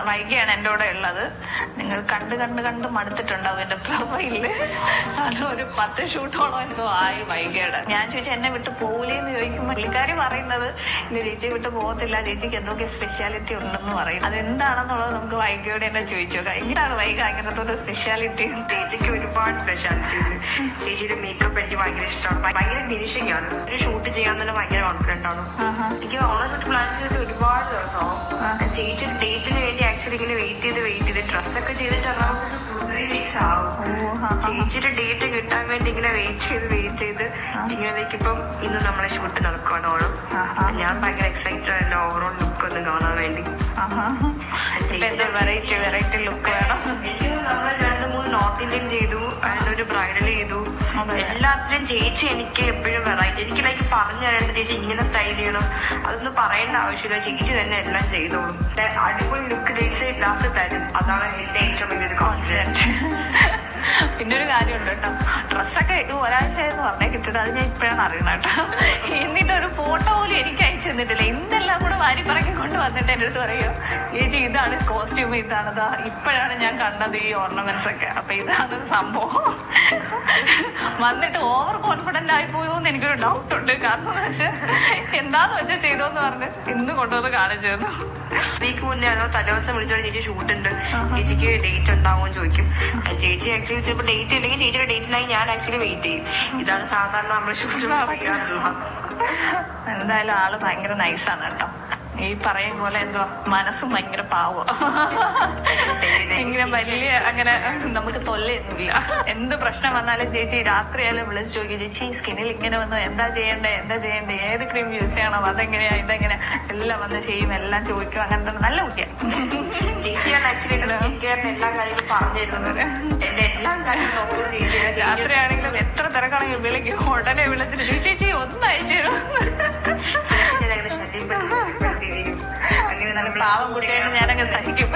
വൈകിയാണ് എൻ്റെ കൂടെ ഉള്ളത്. നിങ്ങൾ കണ്ട് കണ്ട് കണ്ട് മടുത്തിട്ടുണ്ടാവും എന്റെ പ്രൊഫൈലില്. അത് ഒരു 10 ഷൂട്ടോളം എന്തോ ആയി വൈകിയുടെ. ഞാൻ ചോദിച്ചാൽ എന്നെ വിട്ട് പോകൂലെന്ന് ചോദിക്കുമ്പോൾ പുള്ളിക്കാരി പറയുന്നത് ഇല്ല, ചേച്ചിയെ വിട്ട് പോകത്തില്ല, ചേച്ചിക്ക് എന്തൊക്കെ സ്പെഷ്യാലിറ്റി ഉണ്ടെന്ന് പറയും. അതെന്താണെന്നുള്ളത് നമുക്ക് വൈകിയോടെ തന്നെ ചോദിച്ചു നോക്കാം. എന്താണ് വൈകി അങ്ങനത്തെ ഒരു സ്പെഷ്യാലിറ്റി? ചേച്ചിക്ക് ഒരുപാട് സ്പെഷ്യാലിറ്റി ഉണ്ട്. ചേച്ചിയുടെ മേക്കപ്പ് എനിക്ക് ഭയങ്കര ഇഷ്ടമാണ്. ഭയങ്കര ഫിനിഷിംഗ് ആണ്. ഒരു ഷൂട്ട് ചെയ്യാൻ തന്നെ ഭയങ്കര കോൺഫിഡന്റ് ആണ്. എനിക്ക് ഓണർ പ്ലാൻ ചെയ്തിട്ട് ഒരുപാട് ദിവസമാവും. ചേച്ചി ഡേറ്റിന് വേണ്ടി ആക്ച്വലി ഇങ്ങനെ വെയിറ്റ് ചെയ്ത് ഡ്രസ്സൊക്കെ ചെയ്തിട്ട് അറൗണ്ട് 2-3 weeks ആവും. ചേച്ചിയുടെ ഡേറ്റ് കിട്ടാൻ വേണ്ടി ഇങ്ങനെ വെയിറ്റ് ചെയ്ത് ഇങ്ങനെയൊക്കെ ഇപ്പം ഇന്ന് നമ്മളെ ഷൂട്ട് നടക്കുവാണ് ഓണം. ഞാൻ ഭയങ്കര എക്സൈറ്റഡ് ആണ് ഓവറോൾ ലുക്ക് ഒന്ന് കാണാൻ വേണ്ടി. വെറൈറ്റി ലുക്ക് വേണം. നമ്മൾ 2-3 നോർത്ത് ഇന്ത്യൻ ചെയ്തു, ഒരു ബ്രൈഡൽ ചെയ്തു. എല്ലാത്തിലും ചേച്ചി എനിക്ക് എപ്പോഴും വെറൈറ്റി. എനിക്ക് ലൈക്ക് പറഞ്ഞു തരേണ്ട ചേച്ചി ഇങ്ങനെ സ്റ്റൈൽ ചെയ്യണം അതൊന്നും പറയേണ്ട ആവശ്യമില്ല. ചേച്ചി തന്നെ എല്ലാം ചെയ്തോളും. അടിപൊളി ലുക്ക് ചേച്ചി ലാസ്റ്റ് തരും. അതാണ് എന്റെ ഏറ്റവും വലിയൊരു കോൺഫിഡൻസ്. പിന്നെ ഒരു കാര്യമുണ്ട് കേട്ടോ, ഡ്രസ്സൊക്കെ ഒരാഴ്ചയെന്ന് പറഞ്ഞേ കിട്ടിട്ട് അത് ഞാൻ ഇപ്പോഴാണ് അറിയണം കേട്ടോ. എന്നിട്ട് ഒരു ഫോട്ടോ പോലും എനിക്ക് അയച്ചു തന്നിട്ടില്ല. ഇന്നെല്ലാം കൂടെ വാരി പറക്കി കൊണ്ട് വന്നിട്ട് എൻ്റെ അടുത്ത് പറയുമോ, ചേച്ചി ഇതാണ് കോസ്റ്റ്യൂം, ഇതാണതാ, ഇപ്പോഴാണ് ഞാൻ കണ്ടത് ഈ ഓർണമെന്റ്സ് ഒക്കെ, അപ്പൊ ഇതാണ് സംഭവം. വന്നിട്ട് ഓവർ കോൺഫിഡന്റ് ആയി പോയോ എന്ന് എനിക്കൊരു ഡൗട്ട് ഉണ്ട്. കാരണം എന്ന് വെച്ചാൽ എന്താന്ന് വെച്ചാൽ ചെയ്തോന്ന് പറഞ്ഞ് ഇന്ന് കൊണ്ടുവന്ന് കാണിച്ചു തന്നു. വീക്ക് മുന്നേ അതോ തലേദിവസം വിളിച്ചോണ്ട് ചേച്ചി ഷൂട്ട് ഉണ്ട്, ചേച്ചിക്ക് ഡേറ്റ് ഉണ്ടാവുമോ ചോദിക്കും. ചേച്ചി ആക്ച്വലി ചിലപ്പോൾ ഡേറ്റ് ഇല്ലെങ്കിൽ ചേച്ചിയുടെ ഡേറ്റിനായി ഞാൻ ആക്ച്വലി വെയിറ്റ് ചെയ്യും. ഇതാണ് സാധാരണ നമ്മൾ ഷൂട്ട് ചെയ്യാറുള്ളത്. എന്തായാലും ആള് ഭയങ്കര നൈസാണ് കേട്ടോ. ഈ പറയും പോലെ എന്തോ മനസ്സും ഭയങ്കര പാവം. ഇങ്ങനെ വലിയ അങ്ങനെ നമുക്ക് തൊല്ലയൊന്നുമില്ല. എന്ത് പ്രശ്നം വന്നാലും ചേച്ചി രാത്രിയായാലും വിളിച്ചു ചോദിക്കും, ചേച്ചി സ്കിന്നിൽ ഇങ്ങനെ വന്നു, എന്താ ചെയ്യണ്ടേ, ഏത് ക്രീം യൂസ് ചെയ്യണം, അതെങ്ങനെയാ ഇതെങ്ങനെ എല്ലാം വന്ന് ചെയ്യും, എല്ലാം ചോദിക്കും. അങ്ങനത്തെ നല്ല കുട്ടിയാണ് ചേച്ചിയാണ് ആക്ച്വലി സ്കിൻ കെയറിന് എല്ലാ കാര്യങ്ങളും പറഞ്ഞു തരുന്നത്. എന്റെ എല്ലാ കാര്യങ്ങളും നോക്കുന്നത് ചേച്ചിയാണ്. രാത്രിയാണെങ്കിലും എത്ര തിരക്കാണെങ്കിലും വിളിക്കും, ഉടനെ വിളിച്ചിട്ട് ചേച്ചി ഒന്ന് അയച്ചു തരും. ചേച്ചി അങ്ങനെ ശല്യപ്പെടുത്തി അങ്ങനെ നല്ല പാവം കുട്ടിയാണ്, ഞാനങ്ങനെ സഹിക്കും.